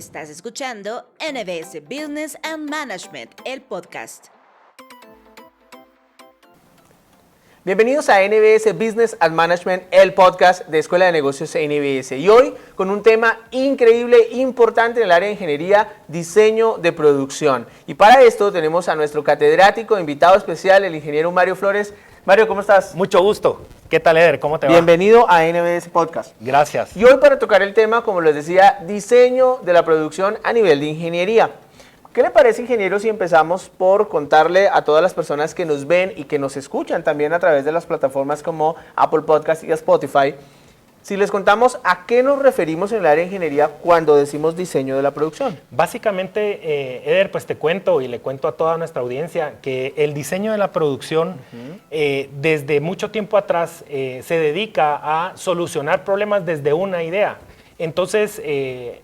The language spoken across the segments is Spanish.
Estás escuchando NBS Business and Management, el podcast. Bienvenidos a NBS Business and Management, el podcast de Escuela de Negocios NBS. Y hoy con un tema increíble, importante en el área de ingeniería, diseño de producción. Y para esto tenemos a nuestro catedrático, invitado especial, el ingeniero Mario Flores. Mario, ¿cómo estás? Mucho gusto. ¿Qué tal, Eder? ¿Cómo te va? Bienvenido a NBS Podcast. Gracias. Y hoy para tocar el tema, como les decía, diseño de la producción a nivel de ingeniería. ¿Qué le parece, ingeniero, si empezamos por contarle a todas las personas que nos ven y que nos escuchan también a través de las plataformas como Apple Podcast y Spotify, si les contamos a qué nos referimos en el área de ingeniería cuando decimos diseño de la producción? Básicamente, Eder, pues te cuento y le cuento a toda nuestra audiencia que el diseño de la producción desde mucho tiempo atrás se dedica a solucionar problemas desde una idea. Entonces,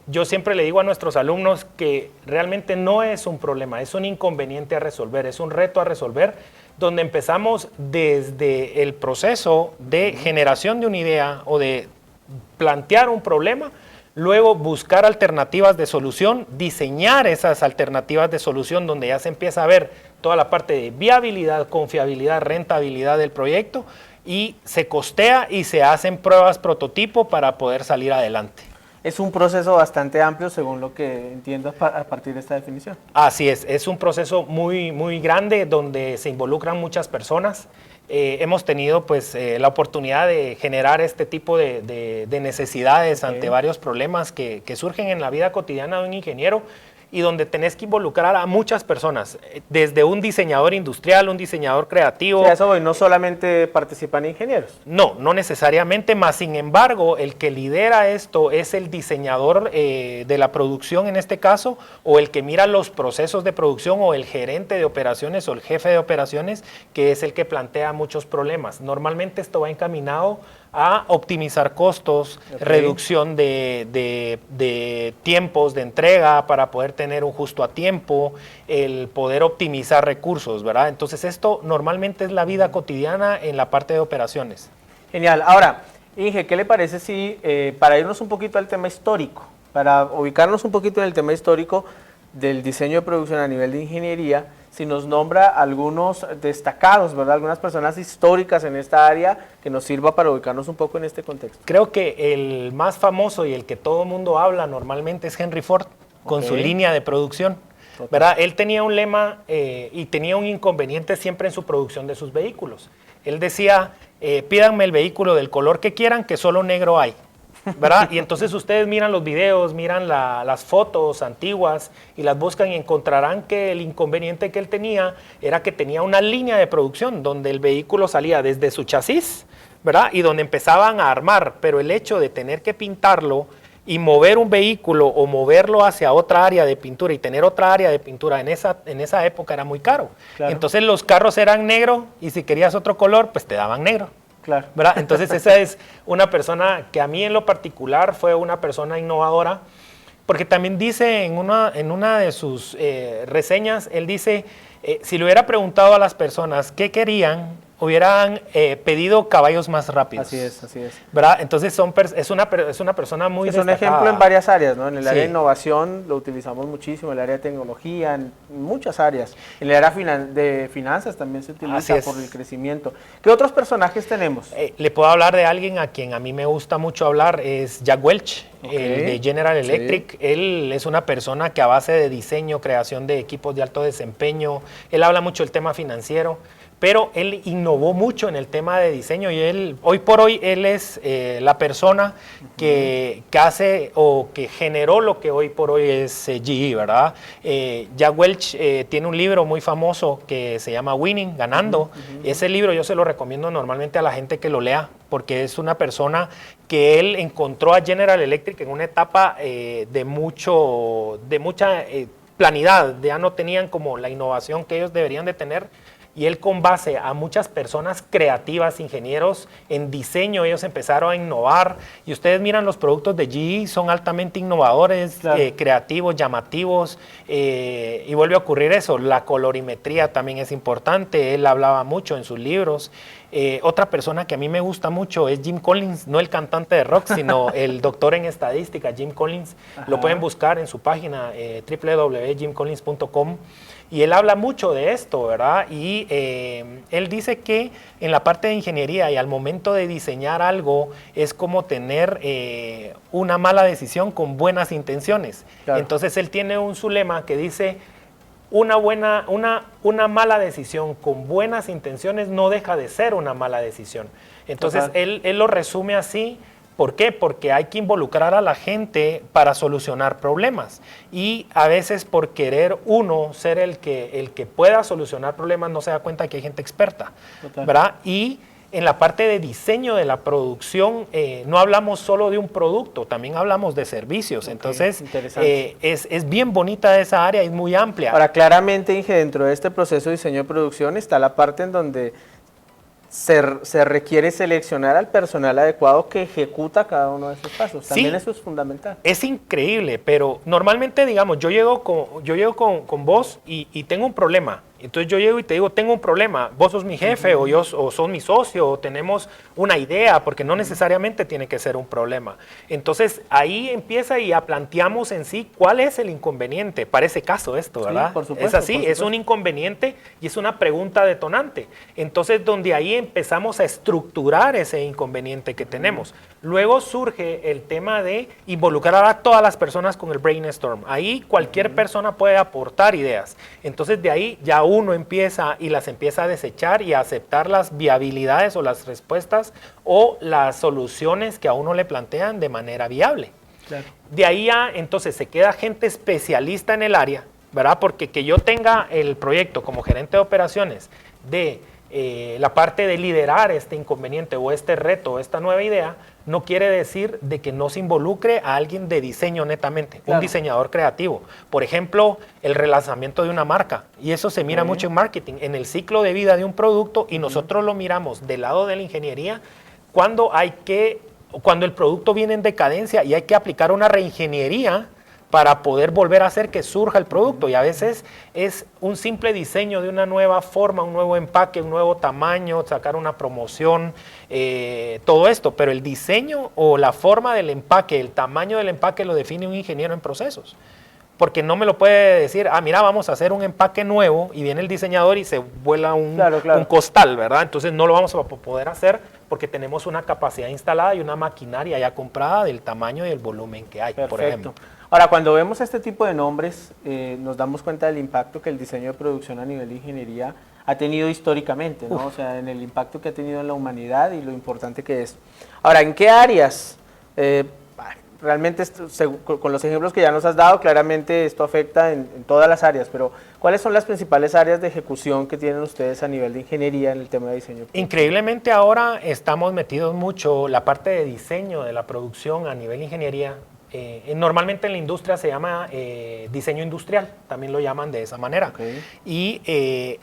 yo siempre le digo a nuestros alumnos que realmente no es un problema, es un inconveniente a resolver, es un reto a resolver, donde empezamos desde el proceso de generación de una idea o de plantear un problema, luego buscar alternativas de solución, diseñar esas alternativas de solución donde ya se empieza a ver toda la parte de viabilidad, confiabilidad, rentabilidad del proyecto, y se costea y se hacen pruebas prototipo para poder salir adelante. Es un proceso bastante amplio según lo que entiendo a partir de esta definición. Así es un proceso muy grande donde se involucran muchas personas. Hemos tenido pues la oportunidad de generar este tipo de necesidades ante varios problemas que surgen en la vida cotidiana de un ingeniero, y donde tenés que involucrar a muchas personas, desde un diseñador industrial, un diseñador creativo. O sea, eso hoy no solamente participan ingenieros. No necesariamente, más sin embargo, el que lidera esto es el diseñador de la producción en este caso, o el que mira los procesos de producción, o el gerente de operaciones, o el jefe de operaciones, que es el que plantea muchos problemas. Normalmente esto va encaminado a optimizar costos, reducción de tiempos de entrega para poder tener un justo a tiempo, el poder optimizar recursos, ¿verdad? Entonces esto normalmente es la vida cotidiana en la parte de operaciones. Genial. Ahora, Inge, ¿qué le parece si para irnos un poquito al tema histórico, para ubicarnos un poquito en el tema histórico del diseño de producción a nivel de ingeniería, si nos nombra algunos destacados, ¿verdad? Algunas personas históricas en esta área que nos sirva para ubicarnos un poco en este contexto? Creo que el más famoso y el que todo el mundo habla normalmente es Henry Ford, con su línea de producción, ¿verdad? Él tenía un lema y tenía un inconveniente siempre en su producción de sus vehículos. Él decía, pídanme el vehículo del color que quieran, que solo negro hay, ¿verdad? Y entonces ustedes miran los videos, miran las fotos antiguas y las buscan y encontrarán que el inconveniente que él tenía era que tenía una línea de producción donde el vehículo salía desde su chasis, ¿verdad? Y donde empezaban a armar, pero el hecho de tener que pintarlo y mover un vehículo o moverlo hacia otra área de pintura y tener otra área de pintura en esa época era muy caro. Claro. Entonces los carros eran negros y si querías otro color, pues te daban negro. Claro. ¿Verdad? Entonces esa es una persona que a mí en lo particular fue una persona innovadora, porque también dice en una de sus reseñas, él dice, si le hubiera preguntado a las personas qué querían, hubieran pedido caballos más rápidos. Así es. ¿Verdad? Entonces es una persona muy destacada. Es un ejemplo en varias áreas, ¿no? En el área de innovación lo utilizamos muchísimo, en el área de tecnología, en muchas áreas. En el área de finanzas también se utiliza por el crecimiento. ¿Qué otros personajes tenemos? Le puedo hablar de alguien a quien a mí me gusta mucho hablar, es Jack Welch, el de General Electric. Él es una persona que a base de diseño, creación de equipos de alto desempeño, él habla mucho del tema financiero, pero él innovó mucho en el tema de diseño, y hoy por hoy él es la persona que hace o que generó lo que hoy por hoy es GE, ¿verdad? Jack Welch tiene un libro muy famoso que se llama Winning, Ganando. Ese libro yo se lo recomiendo normalmente a la gente que lo lea, porque es una persona que él encontró a General Electric en una etapa de mucha planidad, ya no tenían como la innovación que ellos deberían de tener. y él con base a muchas personas creativas, ingenieros en diseño, ellos empezaron a innovar y ustedes miran los productos de GE, son altamente innovadores, claro, creativos, llamativos y vuelve a ocurrir eso, la colorimetría también es importante, él hablaba mucho en sus libros. Otra persona que a mí me gusta mucho es Jim Collins, no el cantante de rock, sino el doctor en estadística, Jim Collins. Ajá. Lo pueden buscar en su página www.jimcollins.com y él habla mucho de esto, ¿verdad? Y él dice que en la parte de ingeniería y al momento de diseñar algo es como tener una mala decisión con buenas intenciones. Claro. Entonces él tiene su lema que dice: una mala decisión con buenas intenciones no deja de ser una mala decisión. Entonces, él lo resume así. ¿Por qué? Porque hay que involucrar a la gente para solucionar problemas. Y a veces por querer uno ser el que pueda solucionar problemas no se da cuenta que hay gente experta, ¿verdad? Y en la parte de diseño de la producción, no hablamos solo de un producto, también hablamos de servicios. Entonces, es bien bonita esa área, es muy amplia. Ahora, claramente, Inge, dentro de este proceso de diseño de producción está la parte en donde se requiere seleccionar al personal adecuado que ejecuta cada uno de esos pasos. También sí, eso es fundamental. Es increíble, pero normalmente, digamos, yo llego con vos y tengo un problema. Entonces yo llego y te digo, tengo un problema, vos sos mi jefe o sos mi socio o tenemos una idea, porque no necesariamente tiene que ser un problema. Entonces ahí empieza y planteamos en sí cuál es el inconveniente. Parece caso esto, ¿verdad? Sí, por supuesto, es así, es un inconveniente y es una pregunta detonante. Entonces donde ahí empezamos a estructurar ese inconveniente que tenemos. Luego surge el tema de involucrar a todas las personas con el brainstorm. Ahí cualquier persona puede aportar ideas. Entonces de ahí ya uno empieza a desechar y a aceptar las viabilidades o las respuestas o las soluciones que a uno le plantean de manera viable. Claro. De ahí ya entonces se queda gente especialista en el área, ¿verdad? Porque que yo tenga el proyecto como gerente de operaciones de la parte de liderar este inconveniente o este reto o esta nueva idea, no quiere decir de que no se involucre a alguien de diseño netamente, claro, un diseñador creativo. Por ejemplo, el relanzamiento de una marca, y eso se mira mucho en marketing, en el ciclo de vida de un producto, y nosotros lo miramos del lado de la ingeniería, cuando el producto viene en decadencia y hay que aplicar una reingeniería para poder volver a hacer que surja el producto, y a veces es un simple diseño de una nueva forma, un nuevo empaque, un nuevo tamaño, sacar una promoción, todo esto, pero el diseño o la forma del empaque, el tamaño del empaque lo define un ingeniero en procesos, porque no me lo puede decir, mira, vamos a hacer un empaque nuevo y viene el diseñador y se vuela un costal, ¿verdad? Entonces no lo vamos a poder hacer porque tenemos una capacidad instalada y una maquinaria ya comprada del tamaño y el volumen que hay, por ejemplo. Ahora, cuando vemos este tipo de nombres, nos damos cuenta del impacto que el diseño de producción a nivel de ingeniería ha tenido históricamente, ¿no? O sea, en el impacto que ha tenido en la humanidad y lo importante que es. Ahora, ¿en qué áreas? Realmente, con los ejemplos que ya nos has dado, claramente esto afecta en todas las áreas, pero ¿cuáles son las principales áreas de ejecución que tienen ustedes a nivel de ingeniería en el tema de diseño? Increíblemente ahora estamos metidos mucho la parte de diseño de la producción a nivel de ingeniería. Normalmente en la industria se llama diseño industrial, también lo llaman de esa manera. Y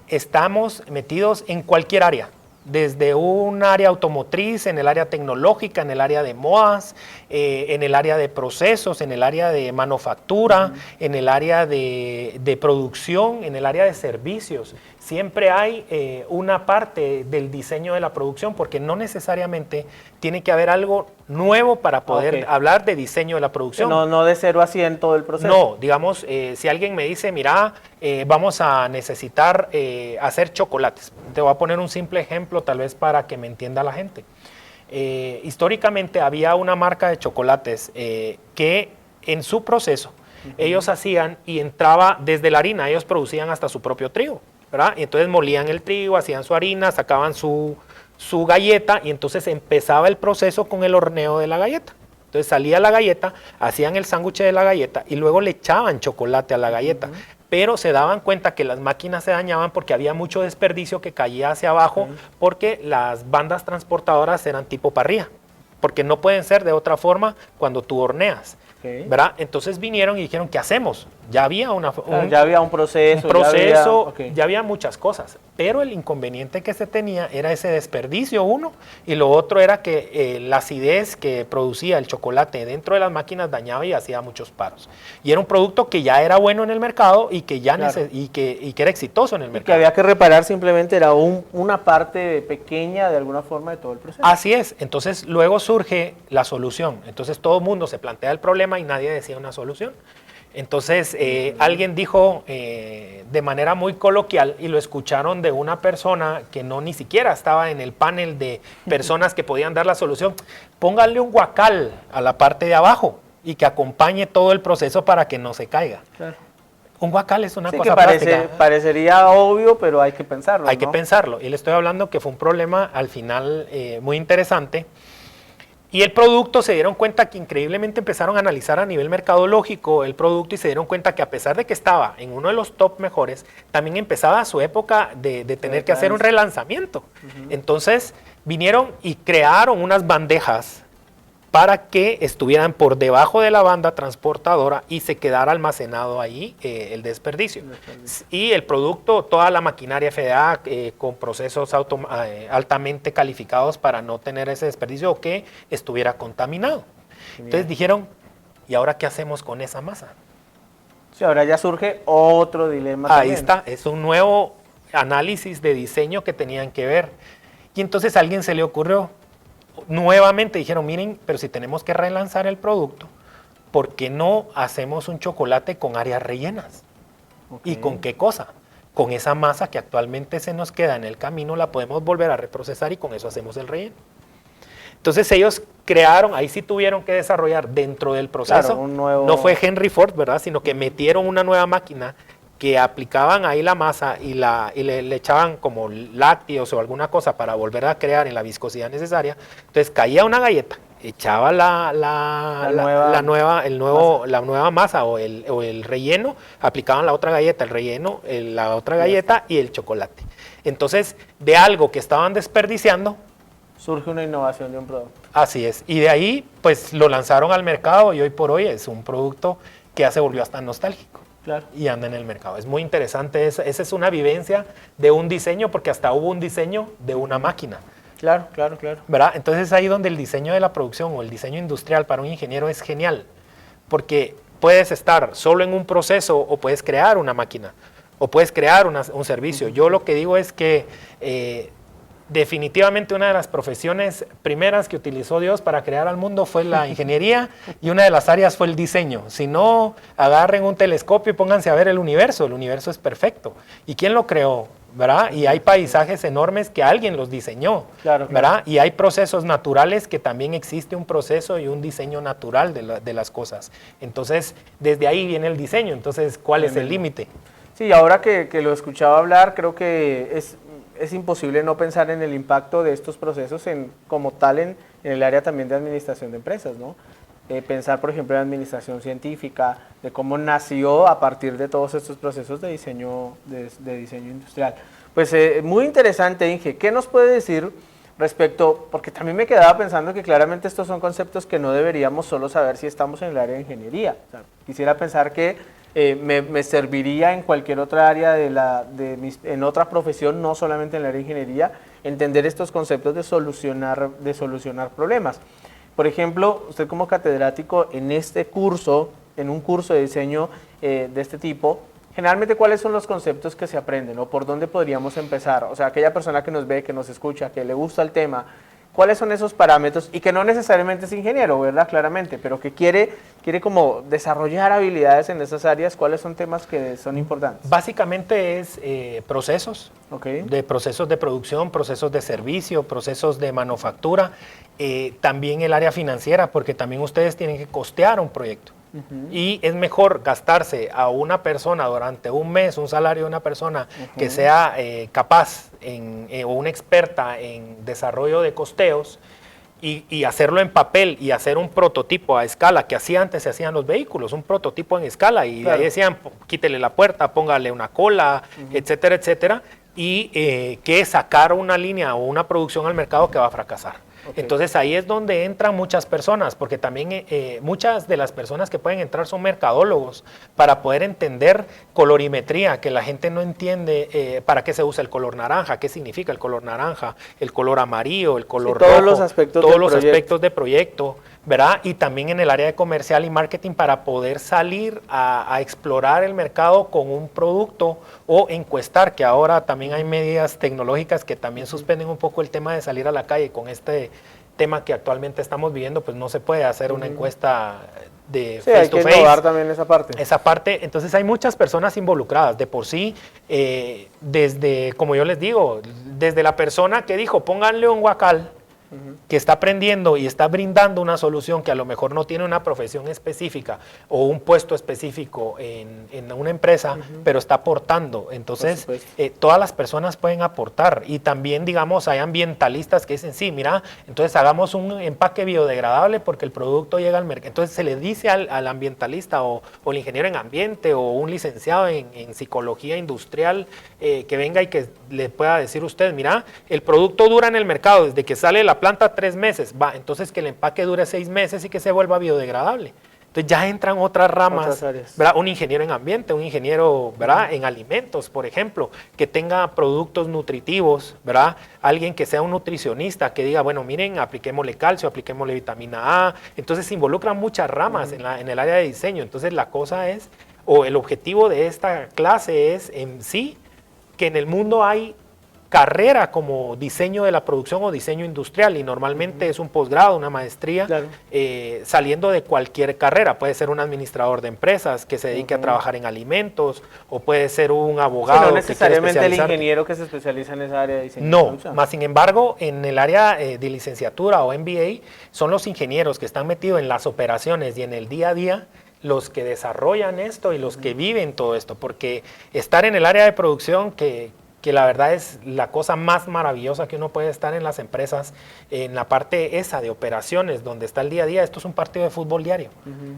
estamos metidos en cualquier área, desde un área automotriz, en el área tecnológica, en el área de modas, en el área de procesos, en el área de manufactura, en el área de producción, en el área de servicios. Siempre hay una parte del diseño de la producción, porque no necesariamente tiene que haber algo nuevo para poder hablar de diseño de la producción. No de 0 a 100 todo el proceso. No, digamos, si alguien me dice, mira, vamos a necesitar hacer chocolates. Te voy a poner un simple ejemplo, tal vez para que me entienda la gente. Históricamente había una marca de chocolates que en su proceso ellos hacían y entraba desde la harina, ellos producían hasta su propio trigo, ¿verdad? Y entonces molían el trigo, hacían su harina, sacaban su galleta y entonces empezaba el proceso con el horneo de la galleta. Entonces salía la galleta, hacían el sándwich de la galleta y luego le echaban chocolate a la galleta. Pero se daban cuenta que las máquinas se dañaban porque había mucho desperdicio que caía hacia abajo porque las bandas transportadoras eran tipo parrilla, porque no pueden ser de otra forma cuando tú horneas. ¿Verdad? Entonces vinieron y dijeron, ¿qué hacemos? Ya había ya había un proceso. ya había muchas cosas, pero el inconveniente que se tenía era ese desperdicio, uno, y lo otro era que la acidez que producía el chocolate dentro de las máquinas dañaba y hacía muchos paros. Y era un producto que ya era bueno en el mercado y que ya y que era exitoso en el mercado. Que había que reparar, simplemente era una parte pequeña de alguna forma de todo el proceso. Así es, entonces luego surge la solución. Entonces todo el mundo se plantea el problema y nadie decía una solución. Entonces alguien dijo de manera muy coloquial, y lo escucharon de una persona que no ni siquiera estaba en el panel de personas que podían dar la solución: póngale un guacal a la parte de abajo y que acompañe todo el proceso para que no se caiga. Claro. Un guacal es una cosa que práctica. Parecería obvio, pero hay que pensarlo. Hay que pensarlo. Y le estoy hablando que fue un problema al final muy interesante. Y el producto, se dieron cuenta que increíblemente empezaron a analizar a nivel mercadológico el producto y se dieron cuenta que, a pesar de que estaba en uno de los top mejores, también empezaba su época de tener que hacer un relanzamiento. Entonces vinieron y crearon unas bandejas para que estuvieran por debajo de la banda transportadora y se quedara almacenado ahí el desperdicio. Y el producto, toda la maquinaria FDA con procesos altamente calificados para no tener ese desperdicio o que estuviera contaminado. Entonces dijeron, ¿y ahora qué hacemos con esa masa? Sí, ahora ya surge otro dilema. Ahí también. está, es un nuevo análisis de diseño que tenían que ver. Y entonces a alguien se le ocurrió, nuevamente dijeron, miren, pero si tenemos que relanzar el producto, ¿por qué no hacemos un chocolate con áreas rellenas? Okay. ¿Y con qué cosa? Con esa masa que actualmente se nos queda en el camino, la podemos volver a reprocesar y con eso hacemos el relleno. Entonces ellos crearon, ahí sí tuvieron que desarrollar dentro del proceso, claro, no fue Henry Ford, ¿verdad? Sino que metieron una nueva máquina que aplicaban ahí la masa y le echaban como lácteos o alguna cosa para volver a crear en la viscosidad necesaria. Entonces caía una galleta, echaba la nueva masa o el relleno, aplicaban la otra galleta, el relleno, la otra galleta y el chocolate. Entonces, de algo que estaban desperdiciando, surge una innovación de un producto. Así es, y de ahí pues lo lanzaron al mercado y hoy por hoy es un producto que ya se volvió hasta nostálgico. Claro. Y anda en el mercado. Es muy interesante, esa es una vivencia de un diseño, porque hasta hubo un diseño de una máquina. Claro. ¿Verdad? Entonces es ahí donde el diseño de la producción o el diseño industrial para un ingeniero es genial, porque puedes estar solo en un proceso o puedes crear una máquina o puedes crear un servicio. Yo lo que digo es que definitivamente una de las profesiones primeras que utilizó Dios para crear al mundo fue la ingeniería y una de las áreas fue el diseño. Si no, agarren un telescopio y pónganse a ver el universo es perfecto. ¿Y quién lo creó? ¿Verdad? Y hay paisajes enormes que alguien los diseñó, claro. ¿Verdad? Y hay procesos naturales que también existe un proceso y un diseño natural de las cosas. Entonces, desde ahí viene el diseño. Entonces, ¿cuál es el límite? Sí, ahora que lo escuchaba hablar, creo que es imposible no pensar en el impacto de estos procesos como tal en el área también de administración de empresas, ¿no? Pensar, por ejemplo, en administración científica, de cómo nació a partir de todos estos procesos de diseño industrial. Pues muy interesante, Inge. ¿Qué nos puede decir respecto? Porque también me quedaba pensando que claramente estos son conceptos que no deberíamos solo saber si estamos en el área de ingeniería. O sea, quisiera pensar que me serviría en cualquier otra área en otra profesión, no solamente en el área de ingeniería, entender estos conceptos de solucionar problemas. Por ejemplo, usted como catedrático en un curso de diseño de este tipo, generalmente, ¿cuáles son los conceptos que se aprenden o por dónde podríamos empezar? O sea, aquella persona que nos ve, que nos escucha, que le gusta el tema, ¿cuáles son esos parámetros? Y que no necesariamente es ingeniero, ¿verdad? Claramente, pero que quiere como desarrollar habilidades en esas áreas. ¿Cuáles son temas que son importantes? Básicamente es procesos, de procesos de producción, procesos de servicio, procesos de manufactura, también el área financiera, porque también ustedes tienen que costear un proyecto. Y es mejor gastarse a una persona durante un mes, un salario de una persona que sea capaz o una experta en desarrollo de costeos y hacerlo en papel y hacer un prototipo a escala, que así antes se hacían los vehículos, un prototipo en escala, y claro, ahí decían, quítele la puerta, póngale una cola, etcétera, etcétera, y que sacar una línea o una producción al mercado que va a fracasar. Entonces ahí es donde entran muchas personas, porque también muchas de las personas que pueden entrar son mercadólogos para poder entender colorimetría, que la gente no entiende para qué se usa el color naranja, qué significa el color naranja, el color amarillo, el color rojo, todos los aspectos de proyecto, ¿verdad? Y también en el área de comercial y marketing para poder salir a explorar el mercado con un producto o encuestar, que ahora también hay medidas tecnológicas que también suspenden un poco el tema de salir a la calle con este tema que actualmente estamos viviendo, pues no se puede hacer una encuesta de face to face. Hay que innovar también esa parte. Esa parte, entonces hay muchas personas involucradas. De por sí, desde, como yo les digo, desde la persona que dijo, pónganle un guacal, que está aprendiendo y está brindando una solución que a lo mejor no tiene una profesión específica o un puesto específico en una empresa, pero está aportando. Entonces, todas las personas pueden aportar. Y también, digamos, hay ambientalistas que dicen, sí, mira, entonces hagamos un empaque biodegradable porque el producto llega al mercado. Entonces, se le dice al ambientalista o el ingeniero en ambiente o un licenciado en psicología industrial que venga y que le pueda decir usted, mira, el producto dura en el mercado desde que sale la planta 3 meses, entonces que el empaque dure 6 meses y que se vuelva biodegradable. Entonces ya entran otras ramas, ¿verdad? Un ingeniero en ambiente, un ingeniero, ¿verdad? En alimentos, por ejemplo, que tenga productos nutritivos, ¿verdad? Alguien que sea un nutricionista, que diga, bueno, miren, apliquémosle calcio, apliquémosle vitamina A. Entonces se involucran muchas ramas en el área de diseño. Entonces la cosa es, o el objetivo de esta clase es en sí, que en el mundo hay carrera como diseño de la producción o diseño industrial y normalmente es un posgrado, una maestría, saliendo de cualquier carrera. Puede ser un administrador de empresas que se dedique a trabajar en alimentos o puede ser un abogado. Sí, no necesariamente el ingeniero que se especializa en esa área de diseño. No, más sin embargo, en el área de licenciatura o MBA son los ingenieros que están metidos en las operaciones y en el día a día los que desarrollan esto y los que viven todo esto, porque estar en el área de producción que la verdad es la cosa más maravillosa que uno puede estar en las empresas, en la parte esa de operaciones, donde está el día a día. Esto es un partido de fútbol diario,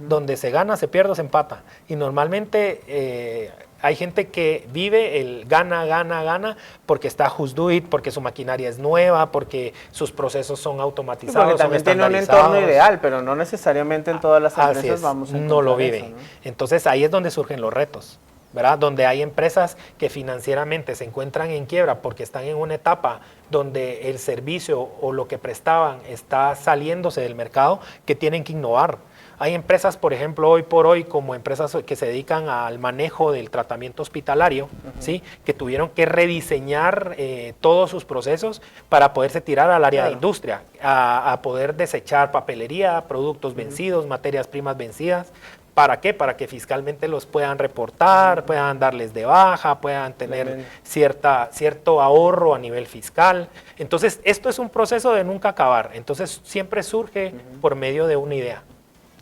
donde se gana, se pierde o se empata. Y normalmente hay gente que vive el gana, porque está Just Do It, porque su maquinaria es nueva, porque sus procesos son automatizados, porque también tiene un entorno ideal, pero no necesariamente en todas las empresas vamos a encontrar no lo viven. eso, ¿no? Entonces ahí es donde surgen los retos, ¿verdad? Donde hay empresas que financieramente se encuentran en quiebra porque están en una etapa donde el servicio o lo que prestaban está saliéndose del mercado, que tienen que innovar. Hay empresas, por ejemplo, hoy por hoy, como empresas que se dedican al manejo del tratamiento hospitalario, ¿sí? Que tuvieron que rediseñar todos sus procesos para poderse tirar al área de industria, a poder desechar papelería, productos vencidos, materias primas vencidas. ¿Para qué? Para que fiscalmente los puedan reportar, puedan darles de baja, puedan tener cierto ahorro a nivel fiscal. Entonces, esto es un proceso de nunca acabar. Entonces, siempre surge por medio de una idea.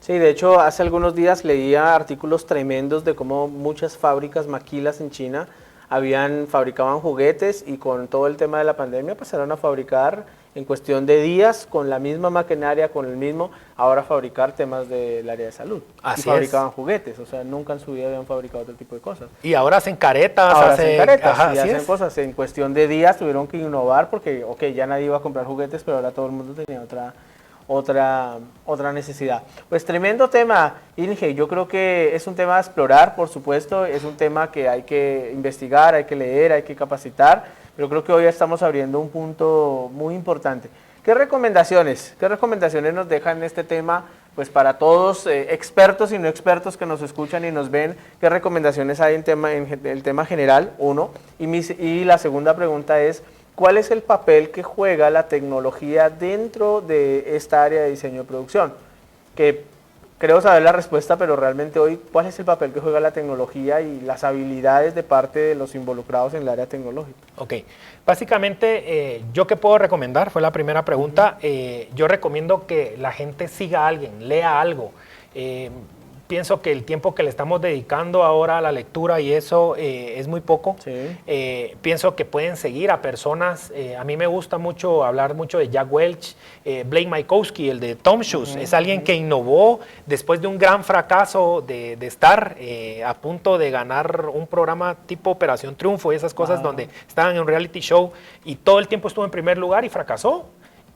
Sí, de hecho, hace algunos días leía artículos tremendos de cómo muchas fábricas maquilas en China fabricaban juguetes y con todo el tema de la pandemia pasaron a fabricar en cuestión de días con la misma maquinaria, con el mismo, ahora fabricar temas del área de salud. Así y fabricaban juguetes, o sea, nunca en su vida habían fabricado otro tipo de cosas. Y ahora hacen caretas, y hacen cosas. En cuestión de días tuvieron que innovar porque, ya nadie iba a comprar juguetes, pero ahora todo el mundo tenía otra necesidad. Pues tremendo tema, Inge. Yo creo que es un tema a explorar, por supuesto, es un tema que hay que investigar, hay que leer, hay que capacitar, pero creo que hoy estamos abriendo un punto muy importante. ¿Qué recomendaciones nos dejan este tema? Pues para todos, expertos y no expertos que nos escuchan y nos ven, ¿qué recomendaciones hay en el tema general? Uno. Y la segunda pregunta es, ¿cuál es el papel que juega la tecnología dentro de esta área de diseño de producción? Que creo saber la respuesta, pero realmente hoy, ¿cuál es el papel que juega la tecnología y las habilidades de parte de los involucrados en el área tecnológica? Ok, básicamente, ¿yo qué puedo recomendar? Fue la primera pregunta. Yo recomiendo que la gente siga a alguien, lea algo. Pienso que el tiempo que le estamos dedicando ahora a la lectura y eso es muy poco. Sí. Pienso que pueden seguir a personas. A mí me gusta mucho hablar mucho de Jack Welch, Blake Mycoskie, el de Tom Shoes. Es alguien que innovó después de un gran fracaso de estar a punto de ganar un programa tipo Operación Triunfo y esas cosas donde estaban en un reality show y todo el tiempo estuvo en primer lugar y fracasó.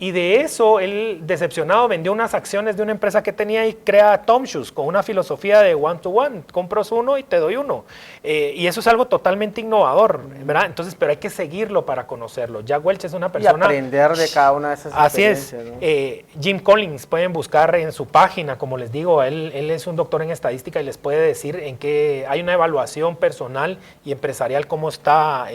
Y de eso, él, decepcionado, vendió unas acciones de una empresa que tenía y crea Tom Shoes con una filosofía de one to one. Compras uno y te doy uno. Y eso es algo totalmente innovador, ¿verdad? Entonces, pero hay que seguirlo para conocerlo. Jack Welch es una persona... Y aprender de cada una de esas Así es. experiencias, ¿no? Jim Collins, pueden buscar en su página, como les digo, él es un doctor en estadística y les puede decir en qué hay una evaluación personal y empresarial, cómo está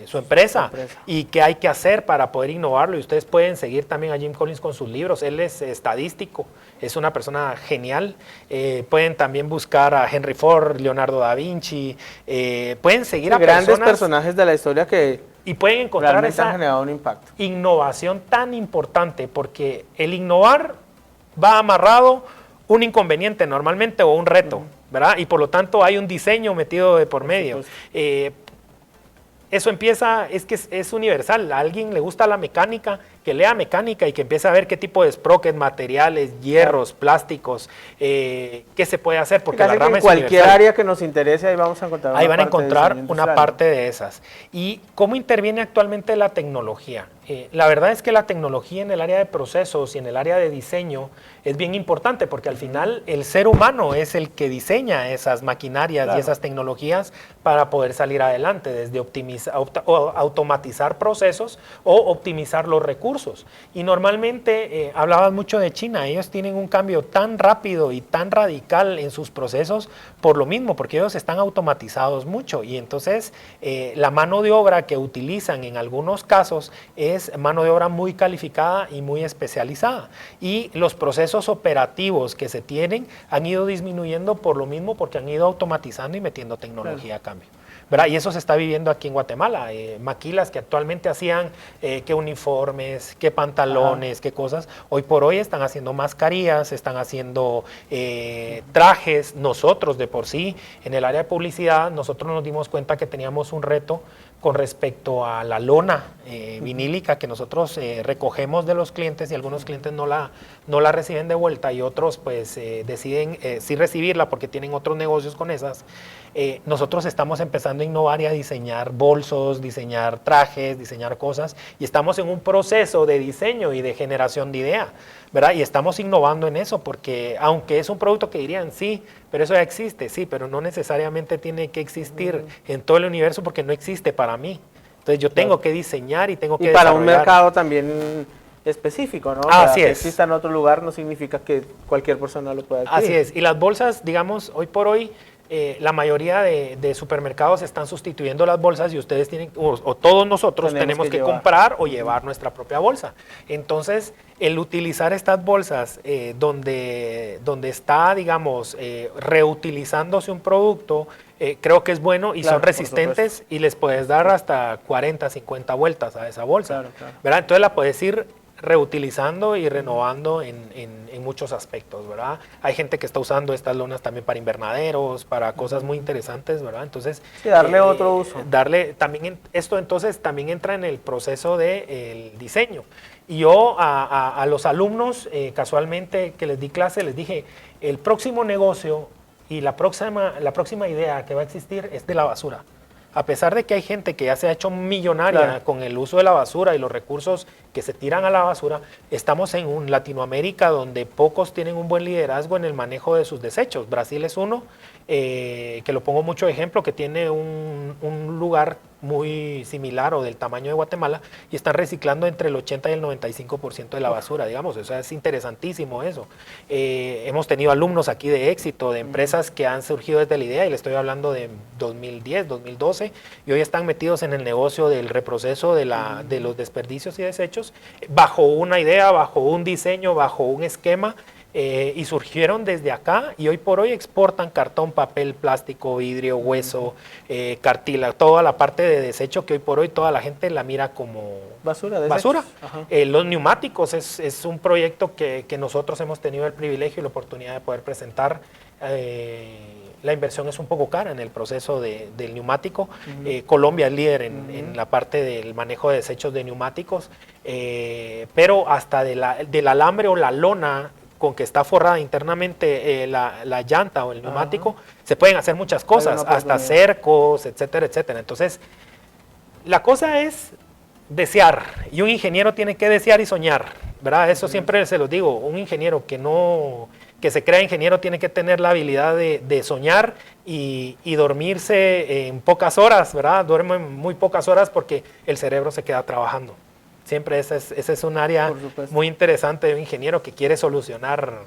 su empresa y qué hay que hacer para poder innovarlo. Y ustedes pueden seguir también a Jim Collins con sus libros. Él es estadístico, es una persona genial. Pueden también buscar a Henry Ford, Leonardo da Vinci, pueden seguir a grandes personajes de la historia que y pueden encontrar esa han generado un impacto. Innovación tan importante, porque el innovar va amarrado un inconveniente normalmente o un reto, ¿verdad? Y por lo tanto hay un diseño metido de por medio. Eso empieza, es que es universal. A alguien le gusta la mecánica, que lea mecánica y que empiece a ver qué tipo de sprockets, materiales, hierros, plásticos, qué se puede hacer, porque la rama en cualquier área que nos interese, ahí vamos a encontrar ahí van a encontrar una parte de esas. ¿Y cómo interviene actualmente la tecnología? La verdad es que la tecnología en el área de procesos y en el área de diseño es bien importante, porque al final el ser humano es el que diseña esas maquinarias y esas tecnologías para poder salir adelante, desde automatizar procesos o optimizar los recursos. Y normalmente, hablabas mucho de China, ellos tienen un cambio tan rápido y tan radical en sus procesos por lo mismo, porque ellos están automatizados mucho y entonces la mano de obra que utilizan en algunos casos es mano de obra muy calificada y muy especializada. Y los procesos operativos que se tienen han ido disminuyendo por lo mismo, porque han ido automatizando y metiendo tecnología a cambio, ¿verdad? Y eso se está viviendo aquí en Guatemala. Maquilas que actualmente hacían qué uniformes, qué pantalones, qué cosas, hoy por hoy están haciendo mascarillas, están haciendo trajes. Nosotros de por sí, en el área de publicidad, nosotros nos dimos cuenta que teníamos un reto con respecto a la lona vinílica que nosotros recogemos de los clientes, y algunos clientes no la reciben de vuelta y otros pues deciden sí recibirla porque tienen otros negocios con esas. Nosotros estamos empezando a innovar y a diseñar bolsos, diseñar trajes, diseñar cosas, y estamos en un proceso de diseño y de generación de idea, ¿verdad? Y estamos innovando en eso, porque aunque es un producto que dirían, sí, pero eso ya existe, sí, pero no necesariamente tiene que existir en todo el universo, porque no existe para mí. Entonces yo tengo que diseñar y tengo que para desarrollar. un mercado también específico, ¿no? Así es. Que exista en otro lugar no significa que cualquier persona lo pueda adquirir. Así es. Y las bolsas, digamos, hoy por hoy, la mayoría de supermercados están sustituyendo las bolsas, y ustedes tienen, o todos nosotros tenemos que comprar o llevar nuestra propia bolsa. Entonces, el utilizar estas bolsas donde está, digamos, reutilizándose un producto, creo que es bueno, y son resistentes, y les puedes dar hasta 40, 50 vueltas a esa bolsa. ¿Verdad? Entonces la puedes ir reutilizando y renovando en muchos aspectos, ¿verdad? Hay gente que está usando estas lonas también para invernaderos, para cosas muy interesantes, ¿verdad? Entonces, sí, darle otro uso. Esto entonces también entra en el proceso del diseño. Y yo a los alumnos, casualmente que les di clase, les dije, el próximo negocio y la próxima idea que va a existir es de la basura. A pesar de que hay gente que ya se ha hecho millonaria con el uso de la basura y los recursos que se tiran a la basura, estamos en un Latinoamérica donde pocos tienen un buen liderazgo en el manejo de sus desechos. Brasil es uno, que lo pongo mucho de ejemplo, que tiene un lugar muy similar o del tamaño de Guatemala, y están reciclando entre el 80 y el 95% de la basura, digamos. O sea, es interesantísimo eso. Hemos tenido alumnos aquí de éxito, de empresas que han surgido desde la idea, y le estoy hablando de 2010, 2012, y hoy están metidos en el negocio del reproceso de los desperdicios y desechos, bajo una idea, bajo un diseño, bajo un esquema, y surgieron desde acá, y hoy por hoy exportan cartón, papel, plástico, vidrio, hueso, cartílago, toda la parte de desecho que hoy por hoy toda la gente la mira como basura. Los neumáticos es un proyecto que nosotros hemos tenido el privilegio y la oportunidad de poder presentar. La inversión es un poco cara en el proceso del neumático. Colombia es líder en la parte del manejo de desechos de neumáticos, pero hasta del alambre o la lona con que está forrada internamente la llanta o el neumático, se pueden hacer muchas cosas, hasta cercos, etcétera, etcétera. Entonces, la cosa es desear, y un ingeniero tiene que desear y soñar, ¿verdad? Eso siempre se los digo, un ingeniero que se crea ingeniero tiene que tener la habilidad de soñar y dormirse en pocas horas, ¿verdad? Duerme muy pocas horas porque el cerebro se queda trabajando. Siempre ese es un área muy interesante de un ingeniero que quiere solucionar.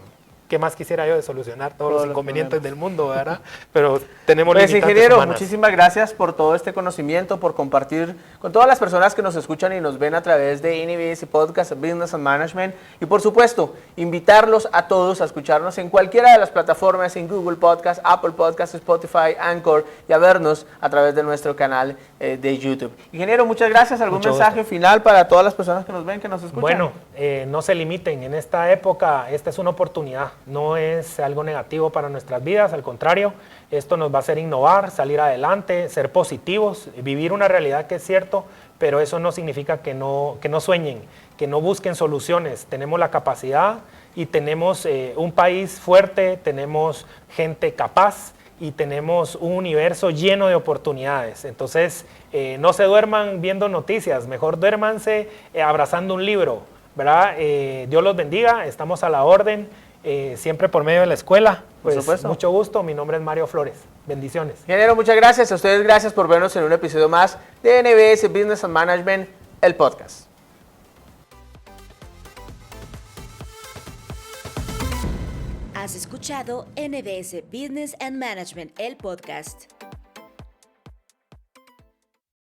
¿Qué más quisiera yo de solucionar todos los inconvenientes del mundo, verdad? Pero tenemos limitantes ingeniero, humanas. muchísimas gracias por todo este conocimiento, por compartir con todas las personas que nos escuchan y nos ven a través de NBS Podcast Business and Management. Y por supuesto, invitarlos a todos a escucharnos en cualquiera de las plataformas, en Google Podcast, Apple Podcast, Spotify, Anchor, y a vernos a través de nuestro canal de YouTube. Ingeniero, muchas gracias. ¿Algún mensaje final para todas las personas que nos ven, que nos escuchan? Bueno, no se limiten. En esta época, esta es una oportunidad. No es algo negativo para nuestras vidas, al contrario, esto nos va a hacer innovar, salir adelante, ser positivos, vivir una realidad que es cierto, pero eso no significa que no sueñen, que no busquen soluciones. Tenemos la capacidad y tenemos un país fuerte, tenemos gente capaz y tenemos un universo lleno de oportunidades. Entonces, no se duerman viendo noticias, mejor duérmanse abrazando un libro, ¿verdad? Dios los bendiga, estamos a la orden. Siempre por medio de la escuela. Pues mucho gusto, mi nombre es Mario Flores. Bendiciones. Ingeniero, muchas gracias. A ustedes gracias por vernos en un episodio más de NBS Business and Management, el podcast. Has escuchado NBS Business and Management, el podcast.